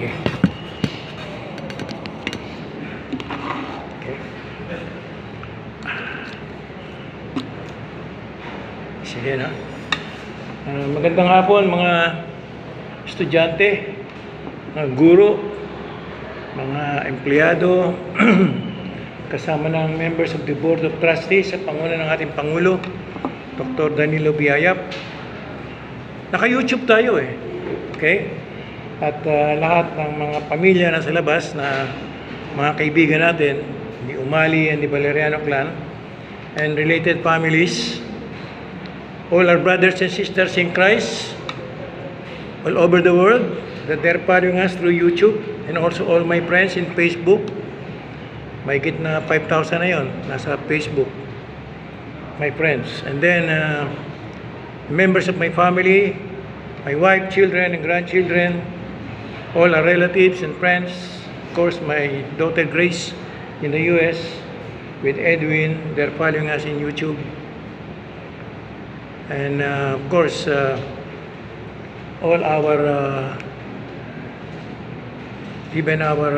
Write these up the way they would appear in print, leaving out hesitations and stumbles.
Okay. Okay. Sige na. Magandang hapon mga estudyante, mga guro, mga empleyado, kasama ng members of the Board of Trustees sa panguna ng ating Pangulo, Dr. Danilo Biayap. Naka-YouTube tayo eh. Okay? At lahat ng mga pamilya na sa labas na mga kaibigan natin, ni Umali and the Valeriano clan, and related families, all our brothers and sisters in Christ, all over the world, that they're following us through YouTube, and also all my friends in Facebook. May higit na 5,000 na yun, nasa Facebook, my friends. And then, members of my family, my wife, children, and grandchildren, all our relatives and friends, of course, my daughter Grace in the US, with Edwin, they're following us in YouTube. And of course, all our, even our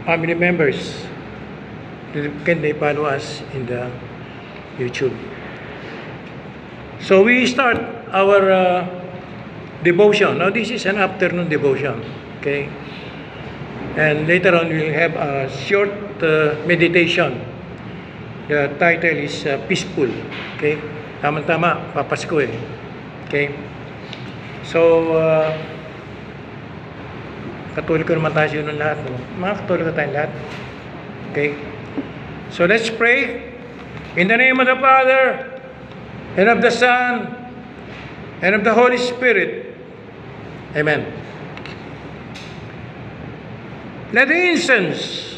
family members, can they follow us in the YouTube. So we start our devotion. Now this is an afternoon devotion, okay? And later on we'll have a short meditation. The title is Peaceful, okay? Tama-tama, papasko eh. Okay? So, Katoliko naman tayo ng lahat. No? Mga Katoliko tayong lahat. Okay? So, let's pray. In the name of the Father, and of the Son, and of the Holy Spirit. Amen. Let the incense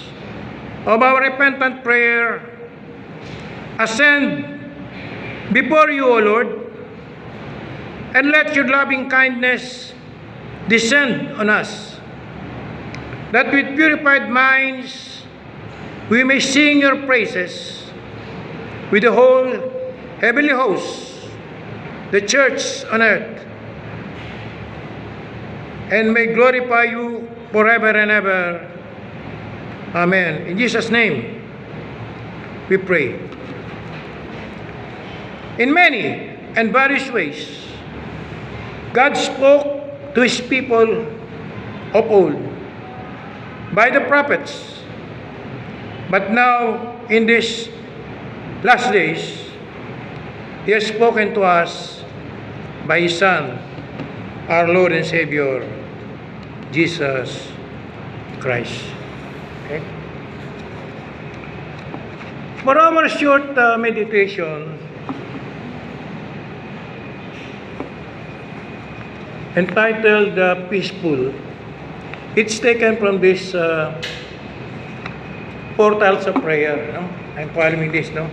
of our repentant prayer ascend before you, O Lord, and let your loving kindness descend on us, that with purified minds we may sing your praises with the whole heavenly host, the church on earth, and may glorify you forever and ever. Amen. In Jesus' name we pray. In many and various ways, God spoke to His people of old by the prophets. But now, in these last days, He has spoken to us by His Son, our Lord and Savior, Jesus Christ. Okay? For our short meditation, entitled Peaceful, it's taken from this Portals of Prayer. No? I'm following this, no?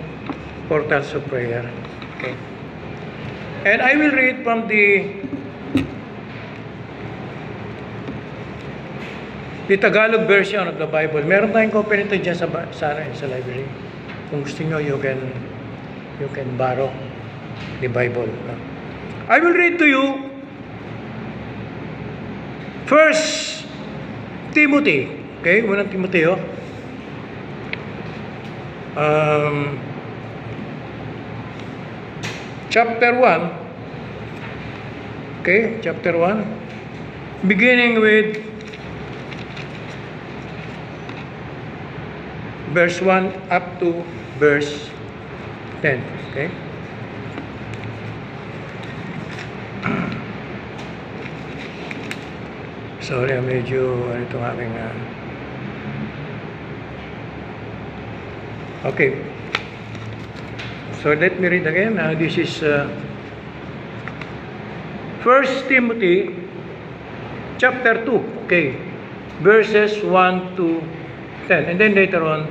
Portals of Prayer. Okay. And I will read from the Tagalog version of the Bible. Meron tayong copy nito dyan sa library. Kung gusto nyo, you can borrow the Bible. No? I will read to you First Timothy, okay, unang Timoteo, chapter 1, okay, chapter 1, beginning with verse 1 up to verse 10, okay. Sorry, medyo itong aking okay. So let me read again. This is 1 Timothy chapter 2, okay, verses 1 to 10, and then later on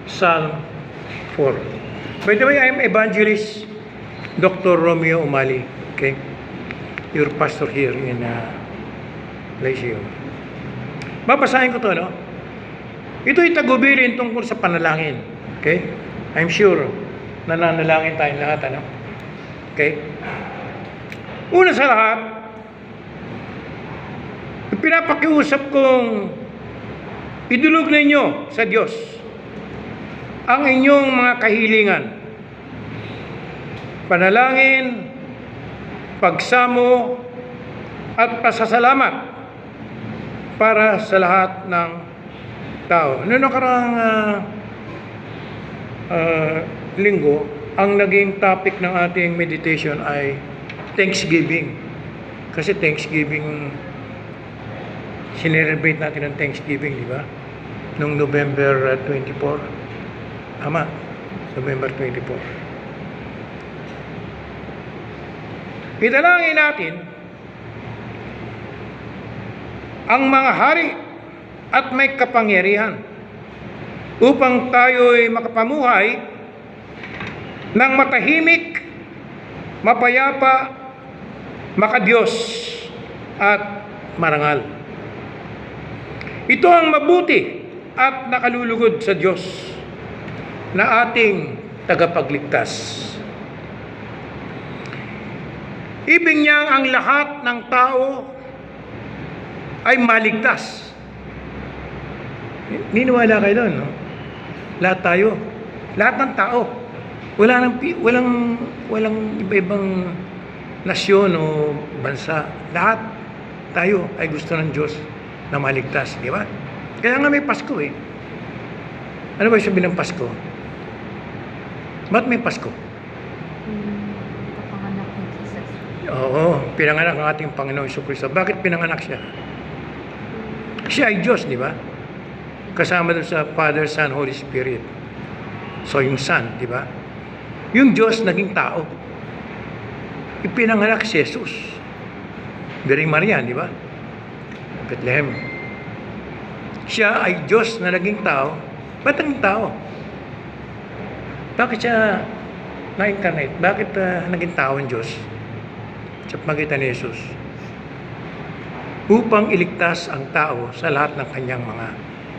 Psalm 4. By the way, I am Evangelist Dr. Romeo Umali, okay, your pastor here in Lyceum. Babasahin ko to, no? Ito'y tagubilin tungkol sa panalangin. Okay? I'm sure nananalangin tayong lahat, ano? Okay? Una sa lahat, Pinapakiusap kong idulog ninyo sa Diyos ang inyong mga kahilingan, panalangin, pagsamo, at pasasalamat para sa lahat ng tao. Noong nakaraang linggo, ang naging topic ng ating meditation ay Thanksgiving. Kasi Thanksgiving, sinelebrate natin ang Thanksgiving, di ba? Noong November 24. Tama, November 24. Italangin natin ang mga hari at may kapangyarihan upang tayo'y makapamuhay ng matahimik, mapayapa, makadiyos at marangal. Ito ang mabuti at nakalulugod sa Diyos na ating tagapagligtas. Ibig niyang ang lahat ng tao ay maligtas. Niniwala kayo doon, no? Lahat tayo, lahat ng tao. Walang iba-ibang nasyon o bansa. Lahat tayo ay gusto ng Diyos na maligtas, di ba? Kaya nga may Pasko eh. Ano ba yung sabihin ng Pasko? Ba't may Pasko? Kapanganak ni Jesus. Oo, pinanganak ng ating Panginoong Jesucristo. Bakit pinanganak siya? Siya ay Diyos, di ba? Kasama doon sa Father, Son, Holy Spirit. So yung Son, di ba? Yung Diyos naging tao. Ipinanganak si Jesus. Galing Maria, di ba? Bethlehem. Siya ay Diyos na naging tao. Ba't naging tao? Bakit siya na-incarnate? Bakit naging tao ang Diyos? Sa pamagitan ni Jesus. Upang iligtas ang tao sa lahat ng kanyang mga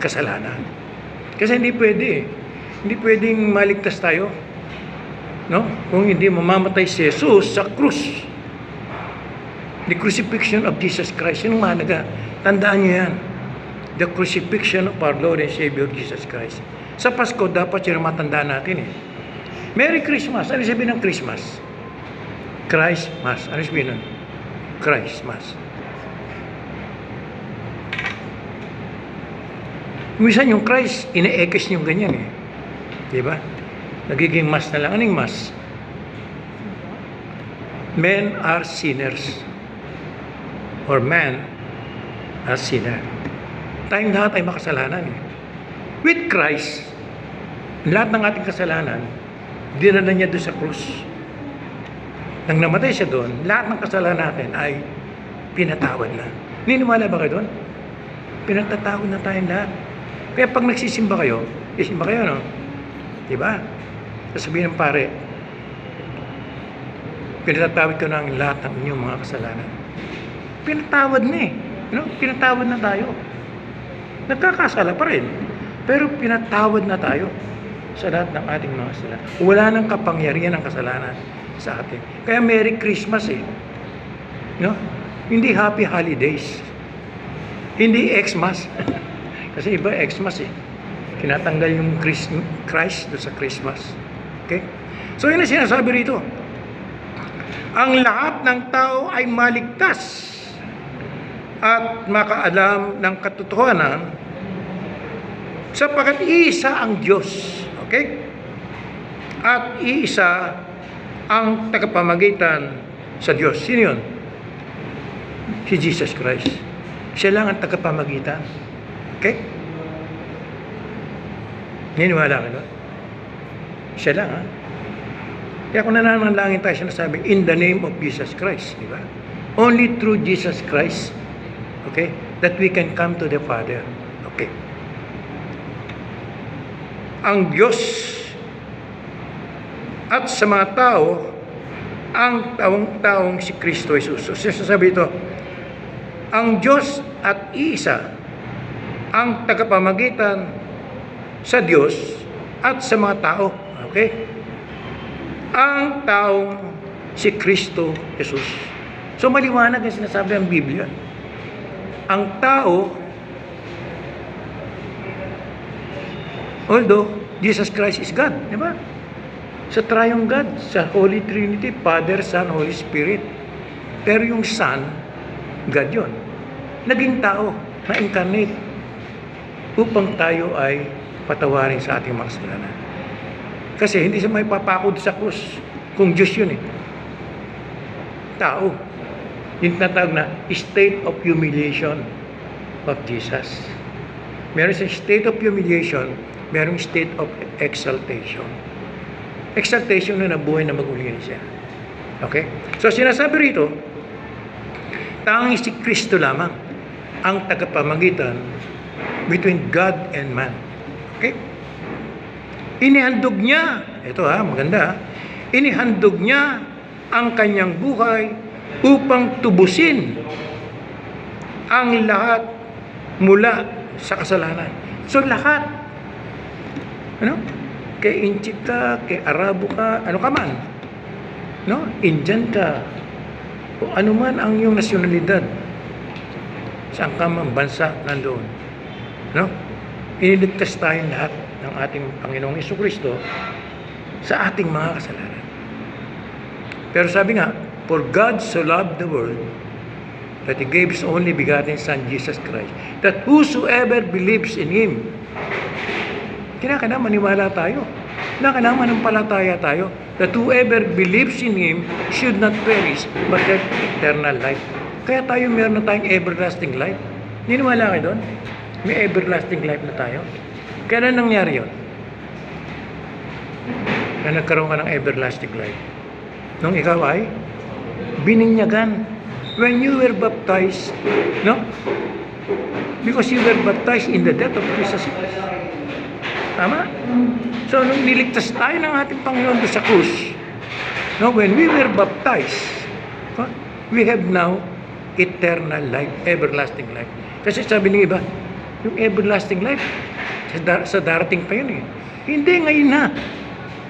kasalanan. Kasi hindi pwede eh. Hindi pwedeng maligtas tayo. No? Kung hindi mamamatay si Jesus sa krus. The crucifixion of Jesus Christ. Yun ang mahalaga. Tandaan niyo yan. The crucifixion of our Lord and Savior Jesus Christ. Sa Pasko, dapat yun ang matandaan natin eh. Merry Christmas. Ano sabihin ng Christmas? Christmas. Ano sabihin nun? Christmas. Minsan yung Christ, ine-ekis niyong ganyan eh. Diba? Nagiging mas na lang. Anong mas? Men are sinners. Or man are sinner. Tayong lahat ay makasalanan eh. With Christ, lahat ng ating kasalanan, dinala niya doon sa krus. Nang namatay siya doon, lahat ng kasalanan natin ay pinatawad na. Niniwala ba kayo doon? Pinatatawad na tayong lahat. Kaya pag nagsisimba kayo, isimba kayo, no? Diba? Sasabihin ng pare, pinatatawad ko na ang lahat ng inyong mga kasalanan. Pinatawad na eh. No? Pinatawad na tayo. Nagkakasala pa rin. Pero pinatawad na tayo sa lahat ng ating mga kasalanan. Wala nang kapangyarihan ng kasalanan sa atin. Kaya Merry Christmas eh. No? Hindi Happy Holidays. Hindi Xmas. Kasi iba Xmas eh. Tinatanggal yung Christ doon sa Christmas. Okay? So yun ang sinasabi rito. Ang lahat ng tao ay maligtas at makaalam ng katotohanan sapagkat iisa ang Diyos. Okay? At iisa ang tagapamagitan sa Diyos. Sino yun? Si Jesus Christ. Siya lang ang tagapamagitan. Okay? Niniwala ka doon? Siya lang, ha? Kaya kung nananalangin tayo, sinasabi, in the name of Jesus Christ, di ba? Only through Jesus Christ, okay, that we can come to the Father. Okay. Ang Diyos at sa mga tao, ang taong si Kristo Jesus. So, sinasabi ito, ang Diyos at iisa, ang tagapamagitan sa Diyos at sa mga tao. Okay? Ang taong si Kristo Jesus. So maliwanag ang sinasabi ng Biblia. ang tao, although Jesus Christ is God, di ba? Sa Triune God, sa Holy Trinity, Father, Son, Holy Spirit. Pero yung Son, God yun. Naging tao, na-incarnate, upang tayo ay patawarin sa ating mga kasalanan. Kasi hindi siya may papakod sa krus kung Diyos yun eh. Tao. Yung tinatawag na state of humiliation of Jesus. Meron sa state of humiliation, merong state of exaltation. Exaltation na nabuhay na mag-uli siya. Okay? So sinasabi rito, tanging si Kristo lamang ang tagapamagitan between God and man. Okay? Inihandog niya, ito maganda, inihandog niya ang kanyang buhay upang tubusin ang lahat mula sa kasalanan. So lahat, kay Inchik ka, kay Arabo ka, ano ka man, Indian ka, o ano man ang iyong nasyonalidad, saan ka man bansa nandoon, iniligtas tayong lahat ng ating Panginoong Jesucristo sa ating mga kasalanan. Pero sabi nga, for God so loved the world that He gave His only begotten Son, Jesus Christ, that whosoever believes in Him, kinakailangan maniwala tayo, kinakailangan manampalataya tayo, that whoever believes in Him should not perish, but have eternal life. Kaya tayo meron na tayong everlasting life. Niniwala kayo doon? May everlasting life na tayo. Kailan nangyari yun? Na nagkaroon ka ng everlasting life. Nung ikaw ay bininyagan. When you were baptized, because you were baptized in the death of Jesus Christ. Tama? So, nung niligtas tayo ng ating Panginoon sa krus, when we were baptized, we have now eternal life, everlasting life. Kasi sabi ng iba, yung everlasting life, sa darating pa yun eh. Hindi, ngayon na.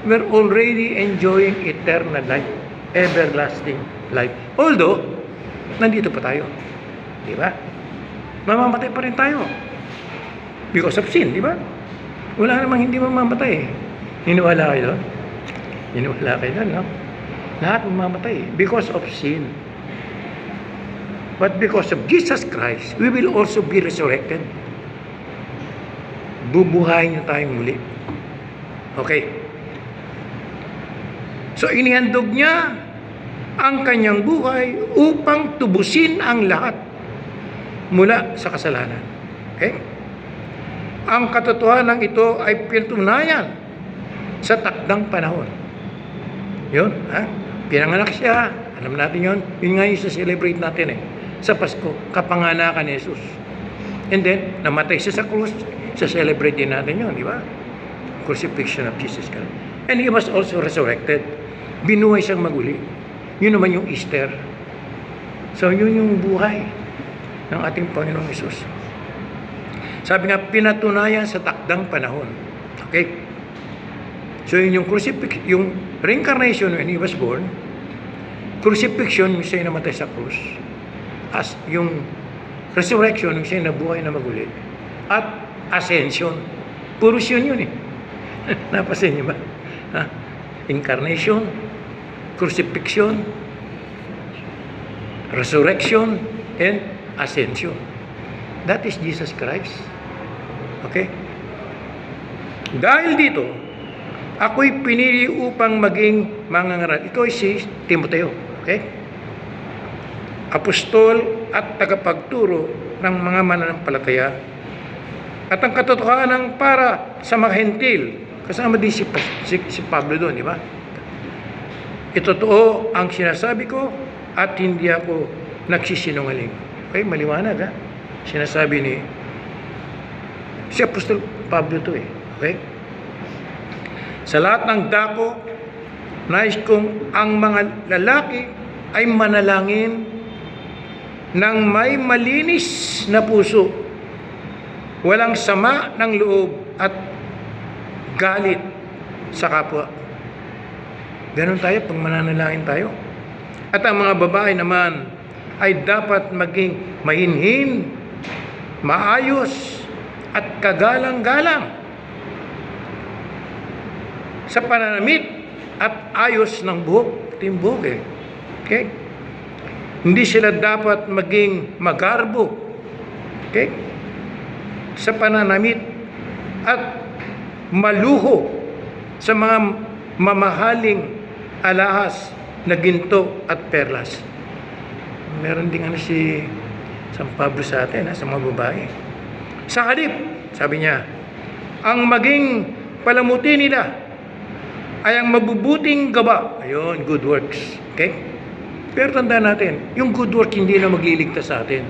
We're already enjoying eternal life, everlasting life. Although, nandito pa tayo. Di ba? Mamamatay pa rin tayo. Because of sin, di ba? Wala namang hindi mamamatay eh. Niniwala kayo doon? Niniwala kayo doon, Lahat mamamatay because of sin. But because of Jesus Christ, we will also be resurrected. Bubuhayin niyo tayong muli. Okay. So, inihandog niya ang kanyang buhay upang tubusin ang lahat mula sa kasalanan. Okay? Ang katotohanan ito ay pinatunayan sa takdang panahon. Yun, pinanganak siya. Alam natin yun. Yun nga yung celebrate natin sa Pasko, kapanganakan ni Jesus. And then, namatay siya sa krus. Sa-celebrate din natin yun, di ba? Crucifixion of Jesus Christ. And He was also resurrected. Binuhay siyang maguli. Yun naman yung Easter. So, yun yung buhay ng ating Panginoong Jesus. Sabi nga, pinatunayan sa takdang panahon. Okay? So, yun yung yung reincarnation when He was born, crucifixion, yung siya namatay sa krus, as yung resurrection, yung siya nabuhay na maguli, at ascension. Puros yun eh. Napasin niyo ba? Incarnation, crucifixion, resurrection, and ascension. That is Jesus Christ. Okay? Dahil dito, ako'y pinili upang maging mangangaral. Ito ay si Timoteo. Okay? Apostol at tagapagturo ng mga mananampalataya. At ang katotohanan para sa mga hentil. Kasama din si Pablo doon, di ba? Itotoo ang sinasabi ko at hindi ako nagsisinungaling. Okay, maliwanag Sinasabi ni si Apostol Pablo to Okay? Sa lahat ng dako, nais kong ang mga lalaki ay manalangin ng may malinis na puso, walang sama ng loob at galit sa kapwa. Ganon tayo pag mananalangin tayo. At ang mga babae naman ay dapat maging mahinhin maayos at kagalang-galang sa pananamit at ayos ng buhok. Ito yung buhok eh. Okay? Hindi sila dapat maging magarbo. Okay? Sa pananamit at maluho sa mga mamahaling alahas na ginto at perlas. Meron din si San Pablo sa atin, sa mga babae. Sa halip, sabi niya, ang maging palamuti nila ay ang mabubuting gawa. Ayun, good works. Okay? Pero tandaan natin, yung good work hindi na magliligtas sa atin.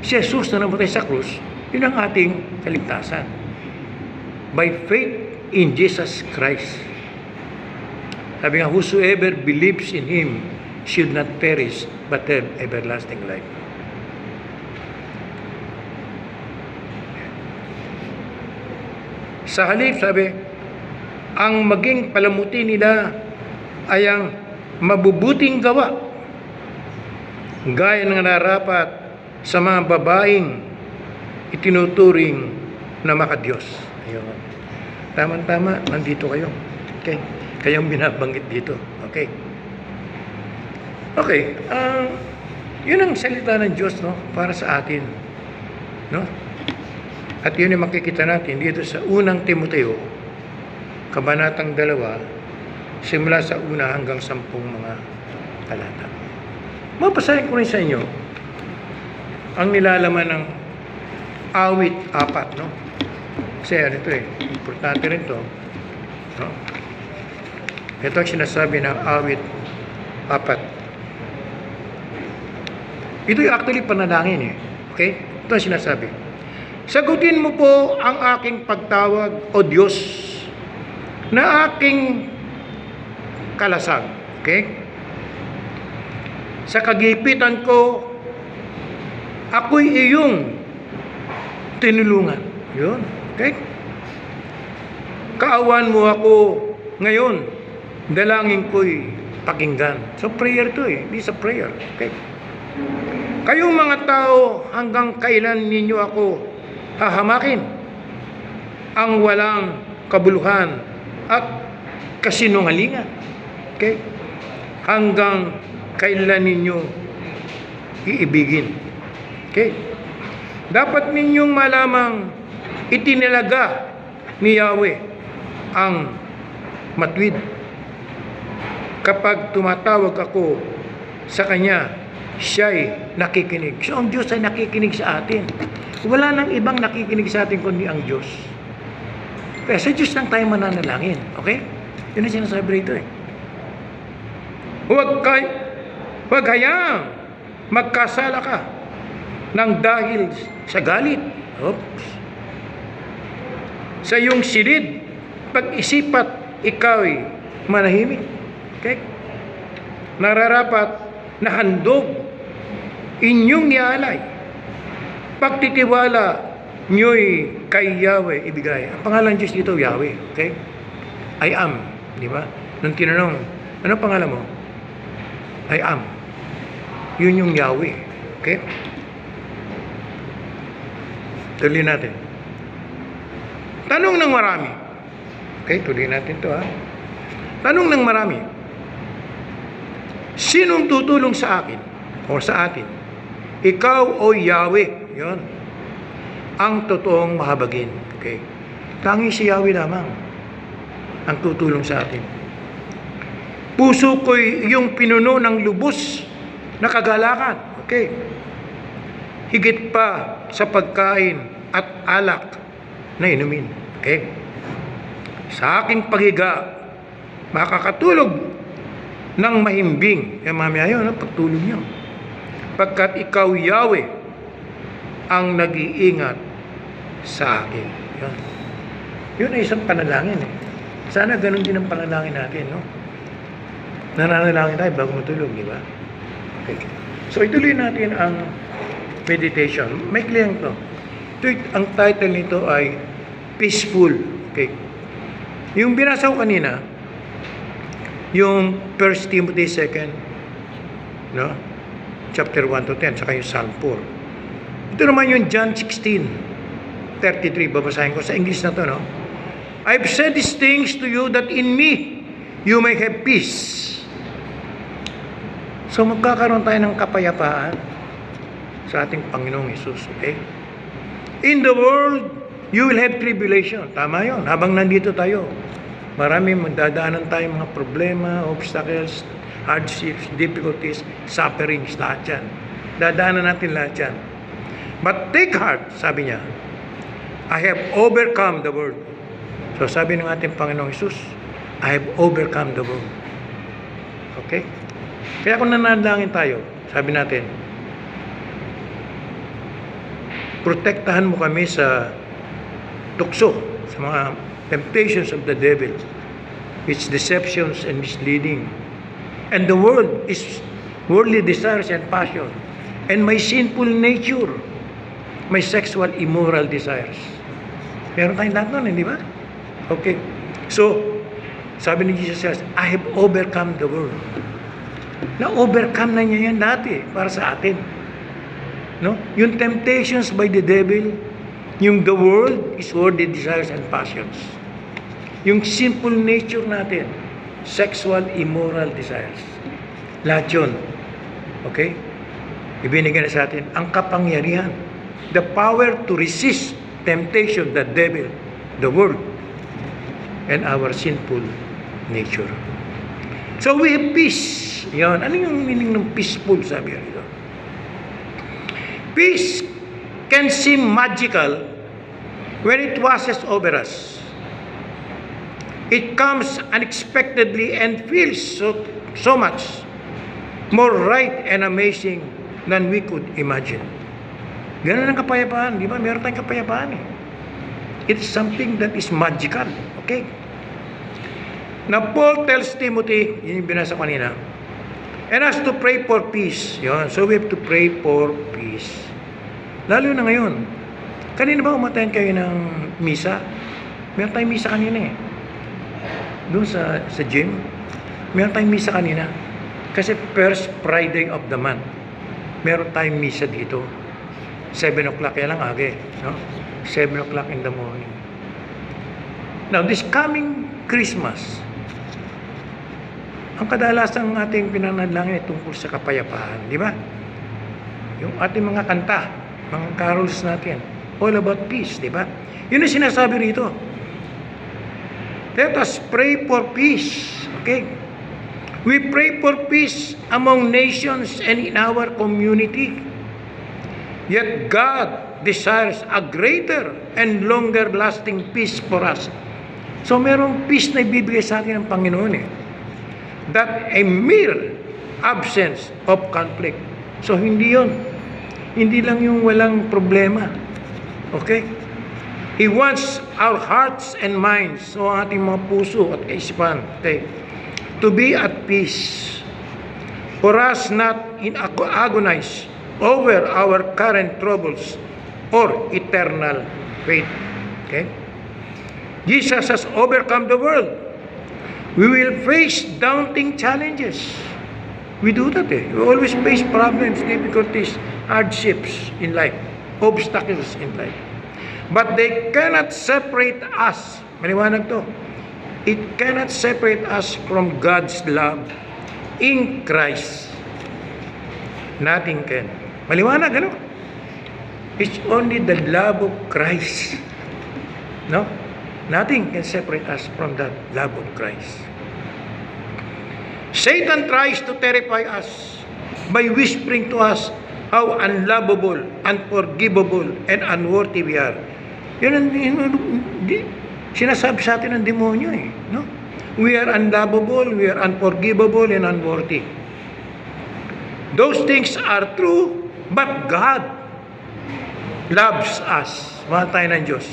Si Jesus na namatay sa krus, yun ang ating kaligtasan. By faith in Jesus Christ. Sabi nga, whosoever believes in Him should not perish, but have everlasting life. Sa halip, sabi, ang maging palamuti nila ay ang mabubuting gawa, gaya ng narapat sa mga babaeng itinuturing na makadiyos. Ayun. Tama-tama, nandito kayo. Okay? Kayong binabanggit dito. Okay? Okay. Yun ang salita ng Diyos, no? Para sa atin. No? At yun yung makikita natin dito sa unang Timoteo, kabanatang 2, simula sa 1 hanggang 10 mga talata. Mapasahin ko rin sa inyo ang nilalaman ng awit 4, no? Kasi ito importante rin to, no? Ito ang sinasabi ng awit 4. Ito yung actually panalangin okay? Ito ang sinasabi. Sagutin mo po ang aking pagtawag, O Diyos, na aking kalasag. Okay? Sa kagipitan ko, ako'y iyong tinulungan. Yun. Okay? Kaawan mo ako ngayon, dalangin ko'y pakinggan. So prayer to This is a prayer. Okay? Kayong mga tao, hanggang kailan ninyo ako hahamakin? Ang walang kabuluhan at kasinungalingan. Okay? Hanggang kailan ninyo iibigin. Okay? Dapat ninyong malamang itinalaga ni Yahweh ang matuwid. Kapag tumatawag ako sa Kanya, siya'y nakikinig. So, ang Diyos ay nakikinig sa atin. Wala nang ibang nakikinig sa atin kundi ang Diyos. Kaya sa Diyos lang tayo mananalangin. Okay? Yun ang sinasabi rito Huwag hayaang magkasala ka ng dahil sa galit. Oops. Sa iyong silid, pag-isipat ikaw'y manahimik. Okay? Nararapat na handog inyong nialay. Pagtitiwala nyo'y kay Yahweh ibigay. Ang pangalan Diyos dito, Yahweh. Okay? I am. Di ba? Nung tinanong, ano pangalan mo? I am. Yun yung Yahweh. Okay? Tuloy natin. Tanong ng marami. Okay, tuloy natin to Tanong ng marami. Sinong tutulong sa akin? O sa atin? Ikaw o Yahweh? Yun. Ang totoong mahabagin. Okay? Tanging si Yahweh lamang ang tutulong sa atin. Puso ko'y iyong pinuno ng lubos na kagalakan. Okay. Higit pa sa pagkain at alak na inumin. Okay. Sa aking paghiga, makakatulog ng mahimbing. Mamaya yun, pagtulog niyo. Pagkat ikaw, Yahweh, ang nag-iingat sa akin. Yun. Yun ay isang panalangin Sana ganun din ang panalangin natin, no? Nananalangin tayo bago matulog, di ba? Okay. So, ituloy natin ang meditation. May kliyang to. Ang title nito ay Peaceful. Okay. Yung binasa ko kanina, yung 1 Timothy 2, no? Chapter 1 to 10, saka yung Psalm 4. Ito naman yung John 16:33. Babasahin ko sa English na to, no? I've said these things to you that in me you may have peace. So magkakaroon tayo ng kapayapaan sa ating Panginoong Hesus, okay? In the world, you will have tribulation. Tama yun. Habang nandito tayo, marami magdadaanan tayong mga problema, obstacles, hardships, difficulties, sufferings, lahat yan. Dadaanan natin lahat yan. But take heart, sabi niya, I have overcome the world. So sabi ng ating Panginoong Hesus, I have overcome the world. Okay? Kaya kung nananalangin tayo, sabi natin, protektahan mo kami sa tukso, sa mga temptations of the devil, its deceptions and misleading. And the world is worldly desires and passion, and my sinful nature, my sexual immoral desires. Meron tayong lahat nun, hindi ba? Okay. So, sabi ni Jesus, I have overcome the world. Na-overcome na niya yan dati para sa atin. No? Yung temptations by the devil, yung the world is worldly desires and passions. Yung simple nature natin, sexual, immoral desires. Lahat yun. Okay? Ibinigay na sa atin ang kapangyarihan. The power to resist temptation, the devil, the world, and our sinful nature. So we have peace. Yan. Ano yung meaning ng peaceful, sabi rito? Peace can seem magical when it washes over us. It comes unexpectedly and feels so much more right and amazing than we could imagine. Ganun ang kapayapaan, di ba? Meron tayong kapayapaan eh. It's something that is magical. Okay? Now, Paul tells Timothy, yun yung binasa kanina, and us to pray for peace. Yun. So, we have to pray for peace. Lalo na ngayon. Kanina ba umatayin kayo ng misa? Meron tayong misa kanina eh. Doon sa gym. Meron tayong misa kanina. Kasi first Friday of the month. Meron tayong misa dito. 7 o'clock, kaya lang aga eh. No? 7 o'clock in the morning. Now, this coming Christmas, ang kadalasang ating pinanalangin ay tungkol sa kapayapaan, di ba? Yung ating mga kanta, mga carols natin, all about peace, di ba? Yun ang sinasabi rito. Let us pray for peace, okay? We pray for peace among nations and in our community. Yet God desires a greater and longer lasting peace for us. So merong peace na ibibigay sa atin ng Panginoon eh. That a mere absence of conflict. So hindi yon. Hindi lang yung walang problema. Okay? He wants our hearts and minds, so ating mga puso at kaisipan, okay, to be at peace. For us not in agonize over our current troubles or eternal fate. Okay? Jesus has overcome the world. We will face daunting challenges. We do that eh. We always face problems, difficulties, hardships in life, obstacles in life. But they cannot separate us. Maliwanag to. It cannot separate us from God's love in Christ. Nothing can. Maliwanag, ano? It's only the love of Christ. No? Nothing can separate us from that love of Christ. Satan tries to terrify us by whispering to us how unlovable, unforgivable, and unworthy we are. Yun ang sinasabi sa atin ng demonyo eh. No? We are unlovable, we are unforgivable, and unworthy. Those things are true, but God loves us. Mahal tayo ng Diyos.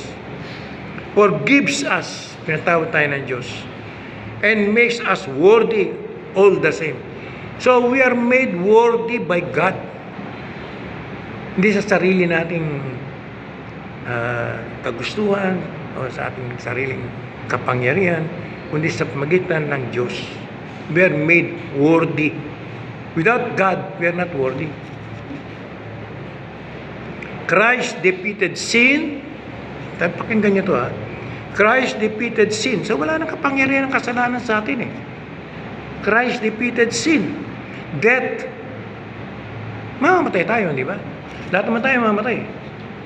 Forgives us, pinatawad tayo ng Diyos, and makes us worthy all the same. So we are made worthy by God. Hindi sa sarili nating kagustuhan o sa ating sariling kapangyarihan, kundi sa magitan ng Diyos. We are made worthy. Without God, we are not worthy. Christ defeated sin. Pakinggan nyo to ha. Christ defeated sin. So wala nang kapangyarihan ng kasalanan sa atin eh. Christ defeated sin. Death. Mamamatay tayo, di ba? Lahat naman tayo mamamatay.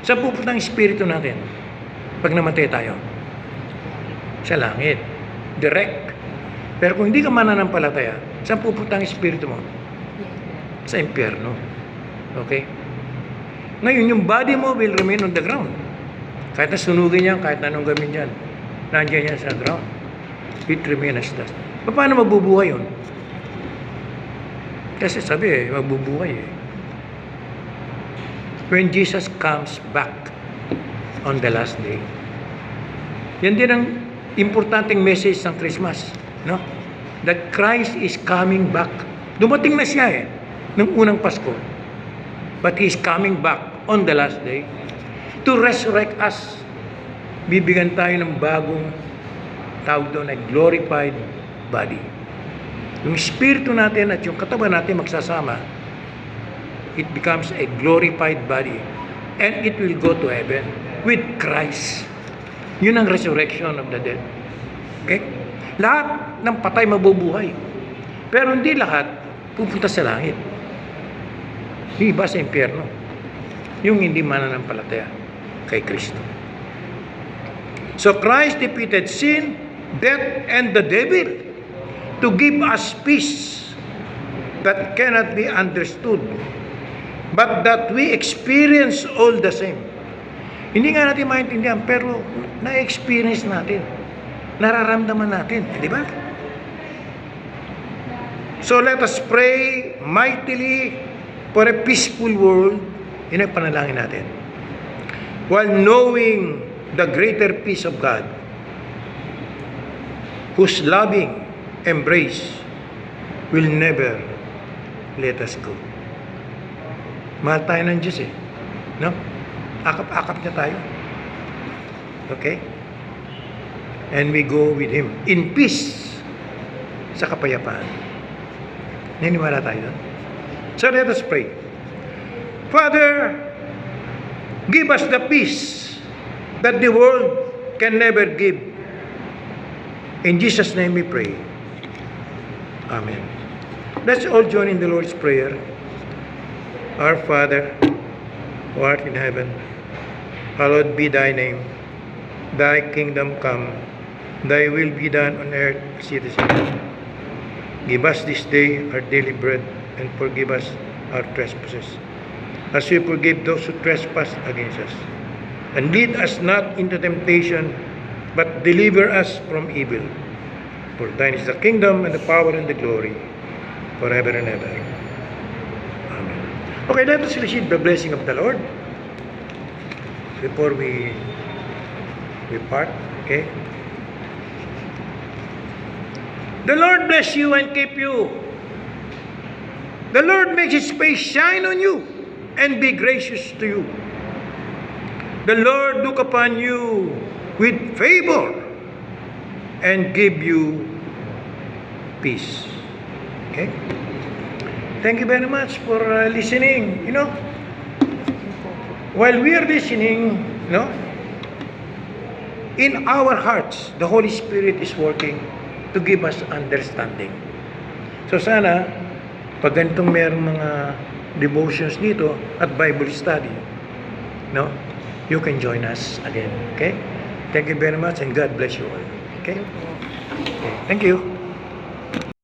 Saan pupunta ang espiritu natin? Pag namatay tayo? Sa langit. Direct. Pero kung hindi ka mananampalataya, saan pupunta ang espiritu mo? Sa impyerno. Okay? Ngayon, yung body mo will remain on the ground. Kahit na sunugin yan, kahit na anong gawin yan, nandiyan yan sa ground. It remains as dust. Paano mabubuhay yun? Kasi sabi mabubuhay eh. When Jesus comes back on the last day. Yan din ang importanteng message ng Christmas. No? That Christ is coming back. Dumating na siya nung unang Pasko. But He is coming back on the last day to resurrect us. Bibigyan tayo ng bagong tawag doon ay glorified body. Yung espiritu natin at yung katawan natin magsasama, it becomes a glorified body. And it will go to heaven with Christ. Yun ang resurrection of the dead. Okay? Lahat ng patay mabubuhay. Pero hindi lahat pupunta sa langit. Yung iba sa impyerno. Yung hindi mananampalataya kay Kristo. So Christ defeated sin, death, and the devil to give us peace that cannot be understood, but that we experience all the same. Hindi nga natin maintindihan, pero na-experience natin. Nararamdaman natin. Di ba? So let us pray mightily for a peaceful world. Yun ang panalangin natin. While knowing the greater peace of God, whose loving embrace will never let us go. Mahal tayo ng Diyos eh. No? Akap-akap niya tayo. Okay? And we go with Him in peace sa kapayapaan. Niniwala tayo doon? So let us pray. Father, give us the peace that the world can never give. In Jesus' name we pray. Amen. Let's all join in the Lord's Prayer. Our Father, who art in heaven, hallowed be thy name. Thy kingdom come, thy will be done on earth as it is in heaven. Give us this day our daily bread, and forgive us our trespasses, as we forgive those who trespass against us. And lead us not into temptation, but deliver us from evil. For thine is the kingdom, and the power, and the glory, forever and ever. Amen. Okay, let us receive the blessing of the Lord before we part. Okay? The Lord bless you and keep you. The Lord makes His face shine on you and be gracious to you. The Lord look upon you with favor and give you peace. Okay? Thank you very much for listening. You know, while we are listening, you know, in our hearts, the Holy Spirit is working to give us understanding. So sana, pag ganitong mayroong mga devotions dito at Bible study, no, you can join us again. Okay? Thank you very much and God bless you all. Okay? Okay. Thank you.